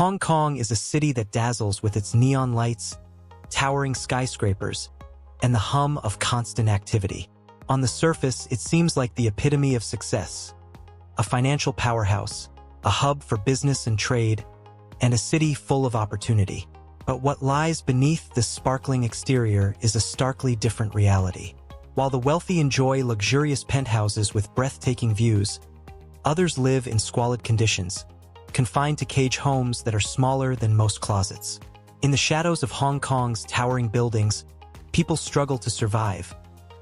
Hong Kong is a city that dazzles with its neon lights, towering skyscrapers, and the hum of constant activity. On the surface, it seems like the epitome of success, a financial powerhouse, a hub for business and trade, and a city full of opportunity. But what lies beneath this sparkling exterior is a starkly different reality. While the wealthy enjoy luxurious penthouses with breathtaking views, others live in squalid conditions, confined to cage homes that are smaller than most closets. In the shadows of Hong Kong's towering buildings, people struggle to survive,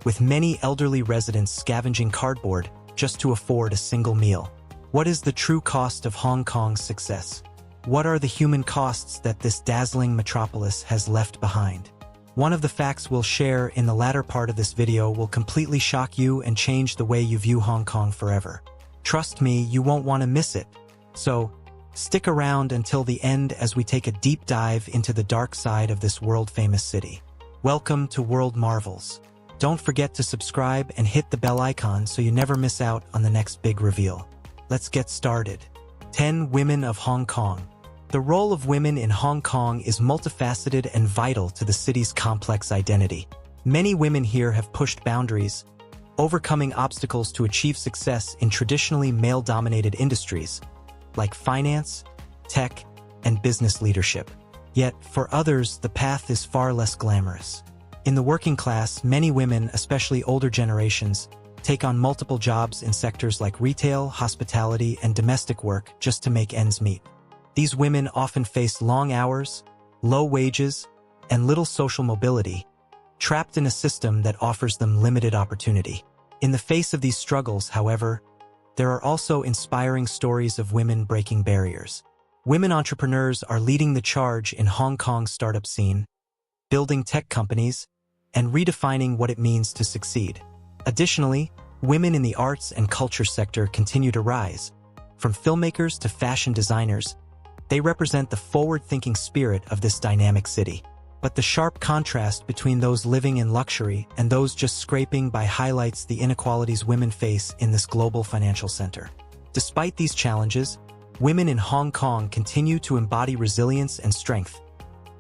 with many elderly residents scavenging cardboard just to afford a single meal. What is the true cost of Hong Kong's success? What are the human costs that this dazzling metropolis has left behind? One of the facts we'll share in the latter part of this video will completely shock you and change the way you view Hong Kong forever. Trust me, you won't want to miss it. So, stick around until the end as we take a deep dive into the dark side of this world-famous city. Welcome to World Marvels. Don't forget to subscribe and hit the bell icon so you never miss out on the next big reveal. Let's get started. 10 Women of Hong Kong. The role of women in Hong Kong is multifaceted and vital to the city's complex identity. Many women here have pushed boundaries, overcoming obstacles to achieve success in traditionally male-dominated industries, like finance, tech, and business leadership. Yet, for others, the path is far less glamorous. In the working class, many women, especially older generations, take on multiple jobs in sectors like retail, hospitality, and domestic work just to make ends meet. These women often face long hours, low wages, and little social mobility, trapped in a system that offers them limited opportunity. In the face of these struggles, however, there are also inspiring stories of women breaking barriers. Women entrepreneurs are leading the charge in Hong Kong's startup scene, building tech companies, and redefining what it means to succeed. Additionally, women in the arts and culture sector continue to rise. From filmmakers to fashion designers, they represent the forward-thinking spirit of this dynamic city. But the sharp contrast between those living in luxury and those just scraping by highlights the inequalities women face in this global financial center. Despite these challenges, women in Hong Kong continue to embody resilience and strength,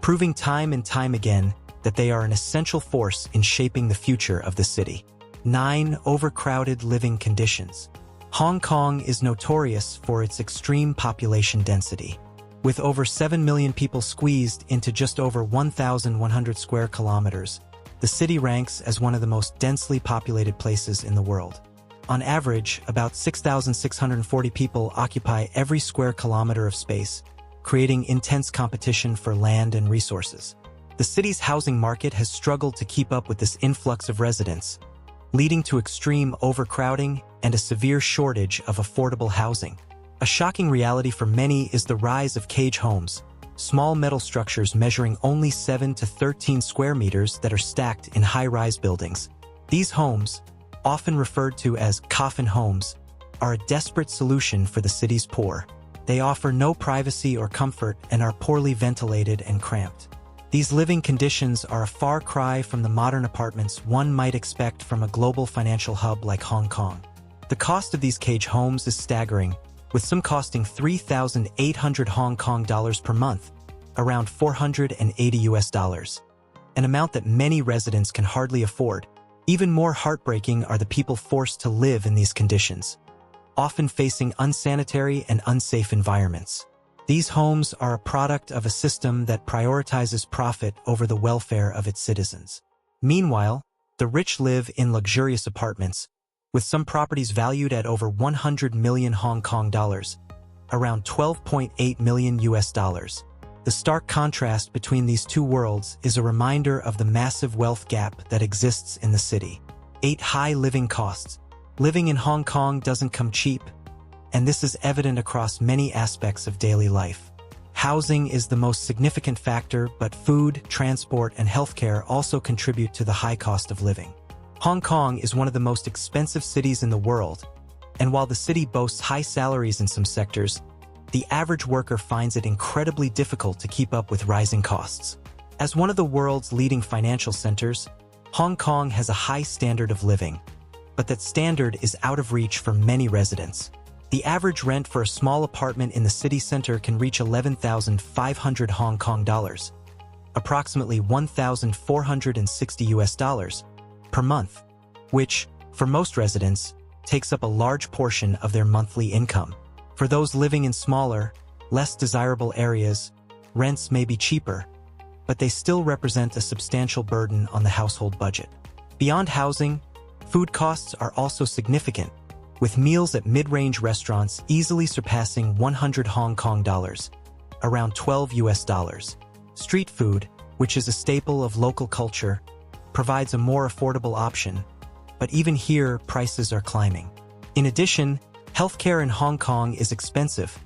proving time and time again that they are an essential force in shaping the future of the city. 9 Overcrowded living conditions. Hong Kong is notorious for its extreme population density. With over 7 million people squeezed into just over 1,100 square kilometers, the city ranks as one of the most densely populated places in the world. On average, about 6,640 people occupy every square kilometer of space, creating intense competition for land and resources. The city's housing market has struggled to keep up with this influx of residents, leading to extreme overcrowding and a severe shortage of affordable housing. A shocking reality for many is the rise of cage homes, small metal structures measuring only 7 to 13 square meters that are stacked in high-rise buildings. These homes, often referred to as coffin homes, are a desperate solution for the city's poor. They offer no privacy or comfort and are poorly ventilated and cramped. These living conditions are a far cry from the modern apartments one might expect from a global financial hub like Hong Kong. The cost of these cage homes is staggering, with some costing 3,800 Hong Kong dollars per month, around 480 US dollars, an amount that many residents can hardly afford. Even more heartbreaking are the people forced to live in these conditions, often facing unsanitary and unsafe environments. These homes are a product of a system that prioritizes profit over the welfare of its citizens. Meanwhile, the rich live in luxurious apartments, with some properties valued at over 100 million Hong Kong dollars, around 12.8 million US dollars. The stark contrast between these two worlds is a reminder of the massive wealth gap that exists in the city. 8 High living costs. Living in Hong Kong doesn't come cheap, and this is evident across many aspects of daily life. Housing is the most significant factor, but food, transport, and healthcare also contribute to the high cost of living. Hong Kong is one of the most expensive cities in the world, and while the city boasts high salaries in some sectors, the average worker finds it incredibly difficult to keep up with rising costs. As one of the world's leading financial centers, Hong Kong has a high standard of living, but that standard is out of reach for many residents. The average rent for a small apartment in the city center can reach 11,500 Hong Kong dollars, approximately 1,460 US dollars, per month, which, for most residents, takes up a large portion of their monthly income. For those living in smaller, less desirable areas, rents may be cheaper, but they still represent a substantial burden on the household budget. Beyond housing, food costs are also significant, with meals at mid-range restaurants easily surpassing 100 Hong Kong dollars, around 12 US dollars. Street food, which is a staple of local culture, provides a more affordable option, but even here, prices are climbing. In addition, healthcare in Hong Kong is expensive,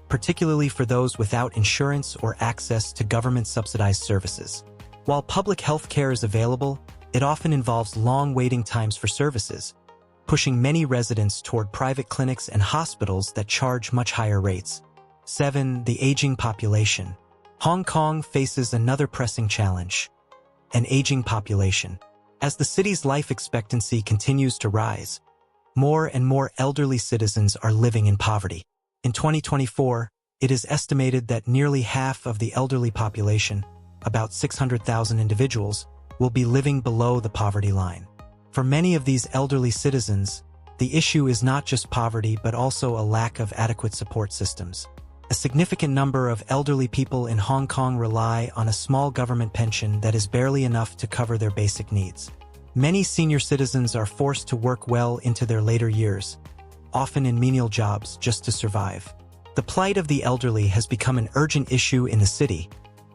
particularly for those without insurance or access to government-subsidized services. While public healthcare is available, it often involves long waiting times for services, pushing many residents toward private clinics and hospitals that charge much higher rates. 7. The aging population. Hong Kong faces another pressing challenge: an aging population. As the city's life expectancy continues to rise, more and more elderly citizens are living in poverty. In 2024, it is estimated that nearly half of the elderly population, about 600,000 individuals, will be living below the poverty line. For many of these elderly citizens, the issue is not just poverty but also a lack of adequate support systems. A significant number of elderly people in Hong Kong rely on a small government pension that is barely enough to cover their basic needs. Many senior citizens are forced to work well into their later years, often in menial jobs, just to survive. The plight of the elderly has become an urgent issue in the city,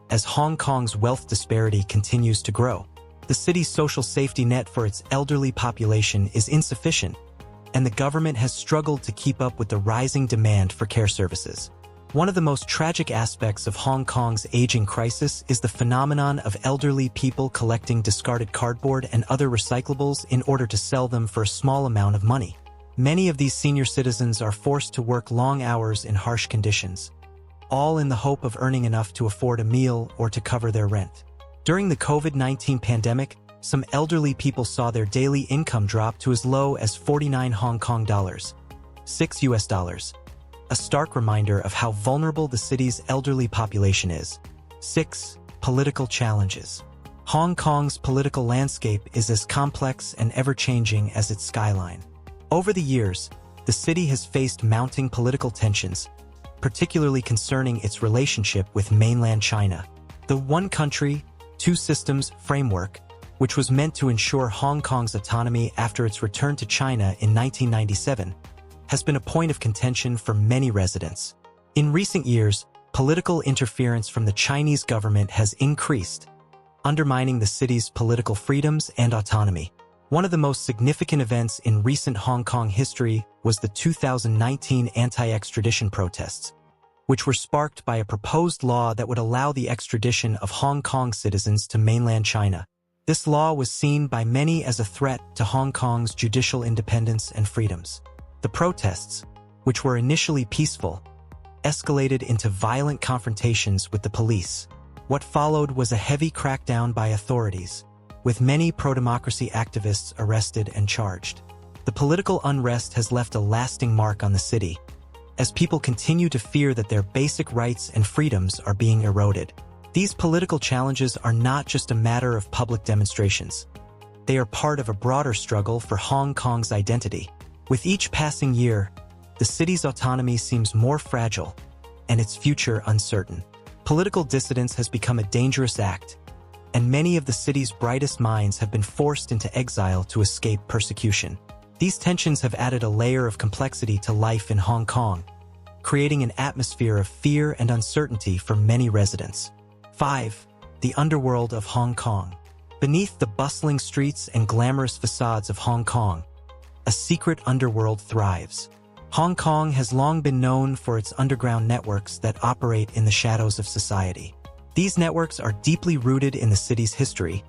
as Hong Kong's wealth disparity continues to grow. The city's social safety net for its elderly population is insufficient, and the government has struggled to keep up with the rising demand for care services. One of the most tragic aspects of Hong Kong's aging crisis is the phenomenon of elderly people collecting discarded cardboard and other recyclables in order to sell them for a small amount of money. Many of these senior citizens are forced to work long hours in harsh conditions, all in the hope of earning enough to afford a meal or to cover their rent. During the COVID-19 pandemic, some elderly people saw their daily income drop to as low as 49 Hong Kong dollars, 6 US dollars. A stark reminder of how vulnerable the city's elderly population is. 6. Political challenges. Hong Kong's political landscape is as complex and ever-changing as its skyline. Over the years, the city has faced mounting political tensions, particularly concerning its relationship with mainland China. The one country, two systems framework, which was meant to ensure Hong Kong's autonomy after its return to China in 1997, has been a point of contention for many residents. In recent years, political interference from the Chinese government has increased, undermining the city's political freedoms and autonomy. One of the most significant events in recent Hong Kong history was the 2019 anti-extradition protests, which were sparked by a proposed law that would allow the extradition of Hong Kong citizens to mainland China. This law was seen by many as a threat to Hong Kong's judicial independence and freedoms. The protests, which were initially peaceful, escalated into violent confrontations with the police. What followed was a heavy crackdown by authorities, with many pro-democracy activists arrested and charged. The political unrest has left a lasting mark on the city, as people continue to fear that their basic rights and freedoms are being eroded. These political challenges are not just a matter of public demonstrations. They are part of a broader struggle for Hong Kong's identity. With each passing year, the city's autonomy seems more fragile and its future uncertain. Political dissidence has become a dangerous act, and many of the city's brightest minds have been forced into exile to escape persecution. These tensions have added a layer of complexity to life in Hong Kong, creating an atmosphere of fear and uncertainty for many residents. 5. The underworld of Hong Kong. Beneath the bustling streets and glamorous facades of Hong Kong, a secret underworld thrives. Hong Kong has long been known for its underground networks that operate in the shadows of society. These networks are deeply rooted in the city's history,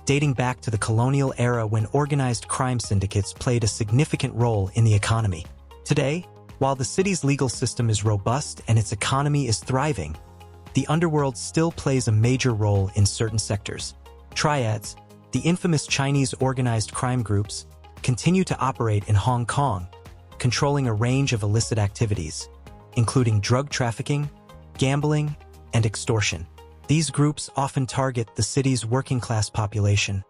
dating back to the colonial era when organized crime syndicates played a significant role in the economy. Today, while the city's legal system is robust and its economy is thriving, the underworld still plays a major role in certain sectors. Triads, the infamous Chinese organized crime groups, continue to operate in Hong Kong, controlling a range of illicit activities, including drug trafficking, gambling, and extortion. These groups often target the city's working-class population,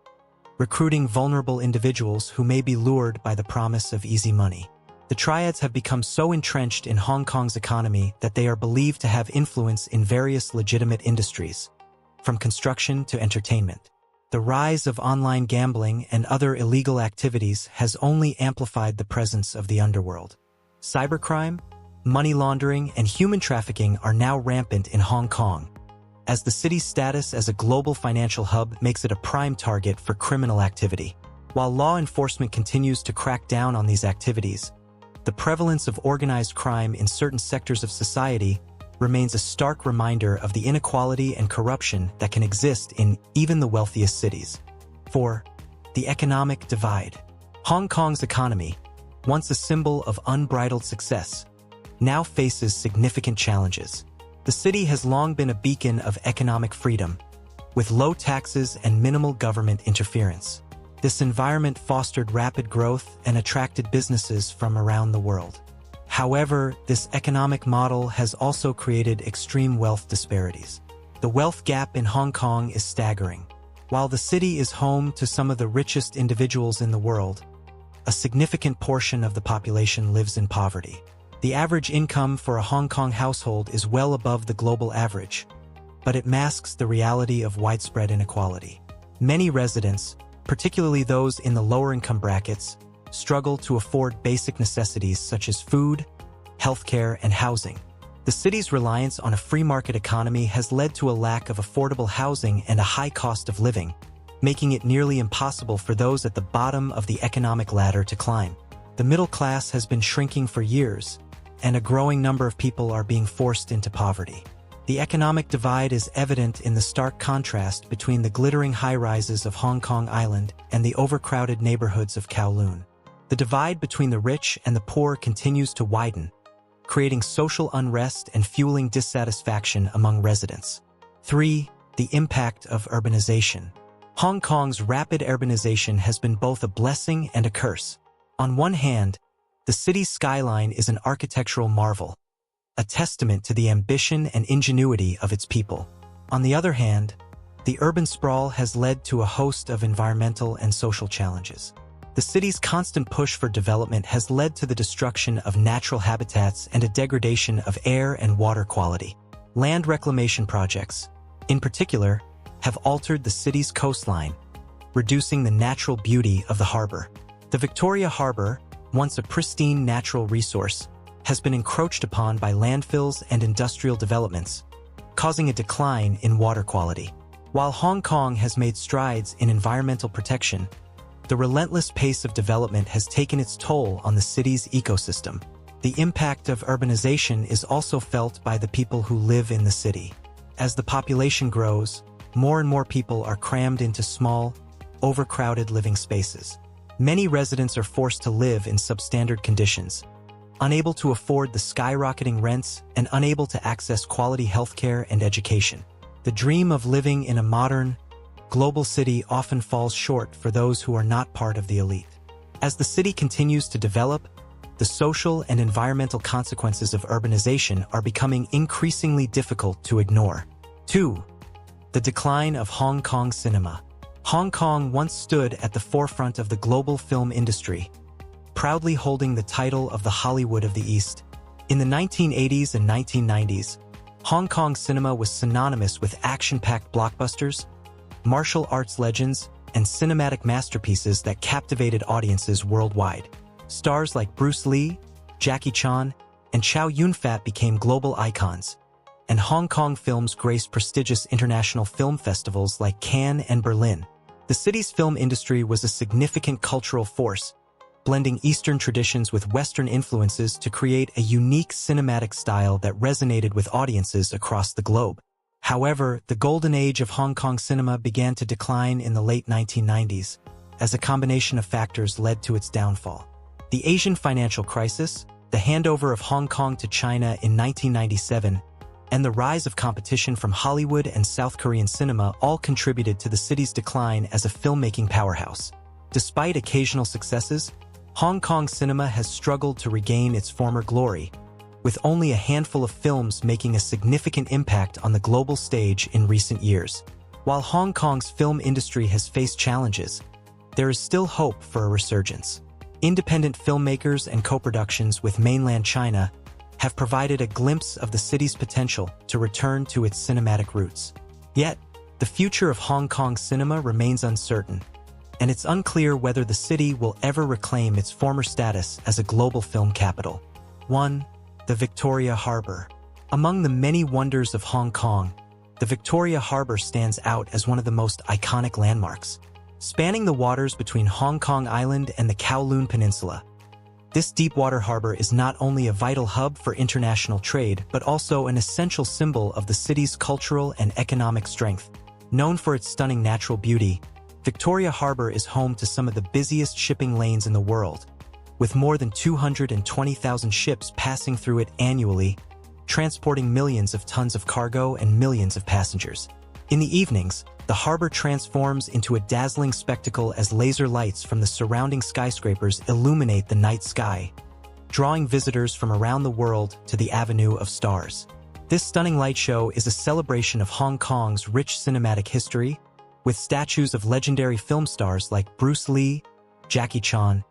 recruiting vulnerable individuals who may be lured by the promise of easy money. The triads have become so entrenched in Hong Kong's economy that they are believed to have influence in various legitimate industries, from construction to entertainment. The rise of online gambling and other illegal activities has only amplified the presence of the underworld. Cybercrime, money laundering, and human trafficking are now rampant in Hong Kong, as the city's status as a global financial hub makes it a prime target for criminal activity. While law enforcement continues to crack down on these activities, the prevalence of organized crime in certain sectors of society remains a stark reminder of the inequality and corruption that can exist in even the wealthiest cities. 4. The economic divide. Hong Kong's economy, once a symbol of unbridled success, now faces significant challenges. The city has long been a beacon of economic freedom, with low taxes and minimal government interference. This environment fostered rapid growth and attracted businesses from around the world. However, this economic model has also created extreme wealth disparities. The wealth gap in Hong Kong is staggering. While the city is home to some of the richest individuals in the world, a significant portion of the population lives in poverty. The average income for a Hong Kong household is well above the global average, but it masks the reality of widespread inequality. Many residents, particularly those in the lower income brackets, struggle to afford basic necessities such as food, healthcare, and housing. The city's reliance on a free market economy has led to a lack of affordable housing and a high cost of living, making it nearly impossible for those at the bottom of the economic ladder to climb. The middle class has been shrinking for years, and a growing number of people are being forced into poverty. The economic divide is evident in the stark contrast between the glittering high-rises of Hong Kong Island and the overcrowded neighborhoods of Kowloon. The divide between the rich and the poor continues to widen, creating social unrest and fueling dissatisfaction among residents. 3. The impact of urbanization. Hong Kong's rapid urbanization has been both a blessing and a curse. On one hand, the city's skyline is an architectural marvel, a testament to the ambition and ingenuity of its people. On the other hand, the urban sprawl has led to a host of environmental and social challenges. The city's constant push for development has led to the destruction of natural habitats and a degradation of air and water quality. Land reclamation projects, in particular, have altered the city's coastline, reducing the natural beauty of the harbor. The Victoria Harbor, once a pristine natural resource, has been encroached upon by landfills and industrial developments, causing a decline in water quality. While Hong Kong has made strides in environmental protection, the relentless pace of development has taken its toll on the city's ecosystem. The impact of urbanization is also felt by the people who live in the city. As the population grows, more and more people are crammed into small, overcrowded living spaces. Many residents are forced to live in substandard conditions, unable to afford the skyrocketing rents and unable to access quality healthcare and education. The dream of living in a modern, global city often falls short for those who are not part of the elite. As the city continues to develop, the social and environmental consequences of urbanization are becoming increasingly difficult to ignore. 2. The decline of Hong Kong cinema. Hong Kong once stood at the forefront of the global film industry, proudly holding the title of the Hollywood of the East. In the 1980s and 1990s, Hong Kong cinema was synonymous with action-packed blockbusters, martial arts legends, and cinematic masterpieces that captivated audiences worldwide. Stars like Bruce Lee, Jackie Chan, and Chow Yun-fat became global icons, and Hong Kong films graced prestigious international film festivals like Cannes and Berlin. The city's film industry was a significant cultural force, blending Eastern traditions with Western influences to create a unique cinematic style that resonated with audiences across the globe. However, the golden age of Hong Kong cinema began to decline in the late 1990s, as a combination of factors led to its downfall. The Asian financial crisis, the handover of Hong Kong to China in 1997, and the rise of competition from Hollywood and South Korean cinema all contributed to the city's decline as a filmmaking powerhouse. Despite occasional successes, Hong Kong cinema has struggled to regain its former glory, with only a handful of films making a significant impact on the global stage in recent years. While Hong Kong's film industry has faced challenges, there is still hope for a resurgence. Independent filmmakers and co-productions with mainland China have provided a glimpse of the city's potential to return to its cinematic roots. Yet, the future of Hong Kong cinema remains uncertain, and it's unclear whether the city will ever reclaim its former status as a global film capital. 1. The Victoria Harbour. Among the many wonders of Hong Kong, the Victoria Harbour stands out as one of the most iconic landmarks. Spanning the waters between Hong Kong Island and the Kowloon Peninsula, this deepwater harbor is not only a vital hub for international trade but also an essential symbol of the city's cultural and economic strength. Known for its stunning natural beauty, Victoria Harbour is home to some of the busiest shipping lanes in the world, with more than 220,000 ships passing through it annually, transporting millions of tons of cargo and millions of passengers. In the evenings, the harbor transforms into a dazzling spectacle as laser lights from the surrounding skyscrapers illuminate the night sky, drawing visitors from around the world to the Avenue of Stars. This stunning light show is a celebration of Hong Kong's rich cinematic history, with statues of legendary film stars like Bruce Lee, Jackie Chan,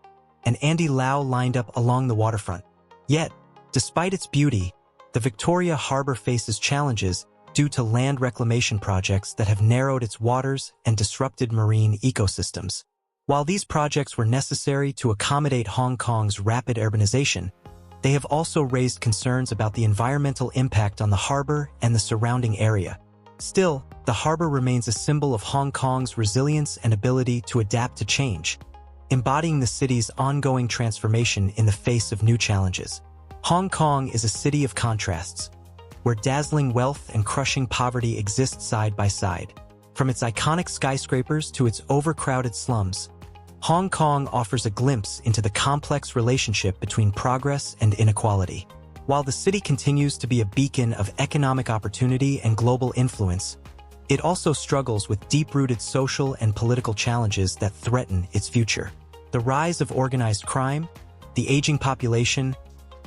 and Andy Lau lined up along the waterfront. Yet, despite its beauty, the Victoria Harbour faces challenges due to land reclamation projects that have narrowed its waters and disrupted marine ecosystems. While these projects were necessary to accommodate Hong Kong's rapid urbanization, they have also raised concerns about the environmental impact on the harbor and the surrounding area. Still, the harbor remains a symbol of Hong Kong's resilience and ability to adapt to change, embodying the city's ongoing transformation in the face of new challenges. Hong Kong is a city of contrasts, where dazzling wealth and crushing poverty exist side by side. From its iconic skyscrapers to its overcrowded slums, Hong Kong offers a glimpse into the complex relationship between progress and inequality. While the city continues to be a beacon of economic opportunity and global influence, it also struggles with deep-rooted social and political challenges that threaten its future. The rise of organized crime, the aging population,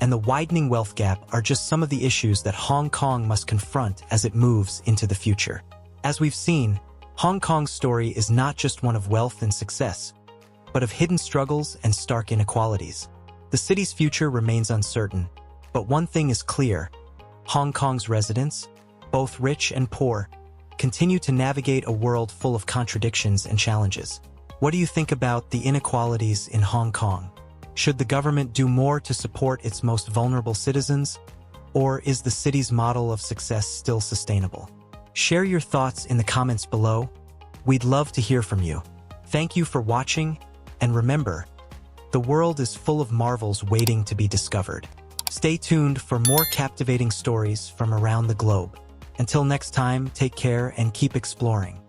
and the widening wealth gap are just some of the issues that Hong Kong must confront as it moves into the future. As we've seen, Hong Kong's story is not just one of wealth and success, but of hidden struggles and stark inequalities. The city's future remains uncertain, but one thing is clear: Hong Kong's residents, both rich and poor, continue to navigate a world full of contradictions and challenges. What do you think about the inequalities in Hong Kong? Should the government do more to support its most vulnerable citizens? Or is the city's model of success still sustainable? Share your thoughts in the comments below. We'd love to hear from you. Thank you for watching, and remember, the world is full of marvels waiting to be discovered. Stay tuned for more captivating stories from around the globe. Until next time, take care and keep exploring.